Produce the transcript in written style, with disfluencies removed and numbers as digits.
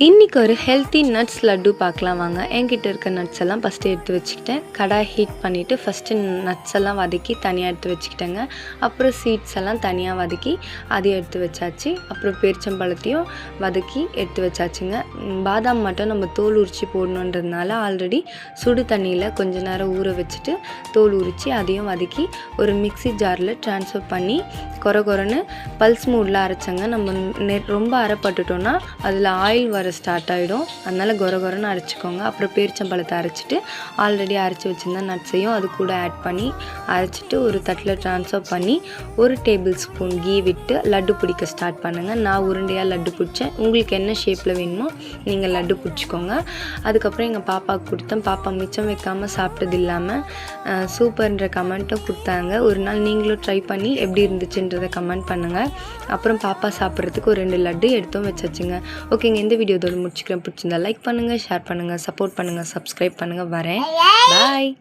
இன்றைக்கி ஒரு healthy nuts laddu பார்க்கலாம் வாங்க. என்கிட்ட இருக்க நட்ஸ் எல்லாம் ஃபஸ்ட்டு எடுத்து வச்சுக்கிட்டேன். கடாய் ஹீட் பண்ணிவிட்டு ஃபஸ்ட்டு நட்ஸ் எல்லாம் வதக்கி தனியாக எடுத்து வச்சுக்கிட்டேங்க. அப்புறம் சீட்ஸ் எல்லாம் தனியாக வதக்கி அதையும் எடுத்து வச்சாச்சு. அப்புறம் பேரிச்சம்பழத்தையும் வதக்கி எடுத்து வச்சாச்சுங்க. பாதாம் மட்டும் நம்ம தோல் உரித்து போடணுன்றதுனால ஆல்ரெடி சுடு தண்ணியில் கொஞ்ச நேரம் ஊற வச்சுட்டு தோல் உரித்து அதையும் வதக்கி ஒரு மிக்ஸி ஜாரில் ட்ரான்ஸ்ஃபர் பண்ணி கொரன்னு பல்ஸ் மூடில் அரைச்சங்க. நம்ம ரொம்ப அரைப்பட்டுட்டோன்னா அதில் ஆயில் வர ஸ்டார்ட் ஆகிடும். அதனால் கொரன்னு அரைச்சிக்கோங்க. அப்புறம் பேரிச்சம்பழத்தை அரைச்சிட்டு ஆல்ரெடி அரைச்சி வச்சுருந்த நட்ஸையும் அது கூட ஆட் பண்ணி அரைச்சிட்டு ஒரு தட்டில் ட்ரான்ஸ்ஃபர் பண்ணி 1 டேபிள் ஸ்பூன் கீ விட்டு லட்டு பிடிக்க ஸ்டார்ட் பண்ணுங்கள். நான் உருண்டையாக லட்டு பிடிச்சேன். உங்களுக்கு என்ன ஷேப்பில் வேணுமோ நீங்கள் லட்டு பிடிச்சிக்கோங்க. அதுக்கப்புறம் எங்கள் பாப்பாவுக்கு கொடுத்தேன். பாப்பா மிச்சம் வைக்காமல் சாப்பிட்டது இல்லாமல் சூப்பர்ன்ற கமெண்ட்டும் கொடுத்தாங்க. ஒரு நாள் நீங்களும் ட்ரை பண்ணி எப்படி இருந்துச்சுன்றதை கமெண்ட் பண்ணுங்கள். அப்புறம் பாப்பா சாப்பிட்றதுக்கு ஒரு 2 லட்டு எடுத்தும் வச்சாச்சுங்க. ஓகேங்க, இந்த வீடியோ இதோட முடிச்சுக்கிறேன். பிடிச்சிருந்தா லைக் பண்ணுங்கள், ஷேர் பண்ணுங்கள், சப்போர்ட் பண்ணுங்கள், சப்ஸ்கிரைப் பண்ணுங்கள். வரேன். பாய்.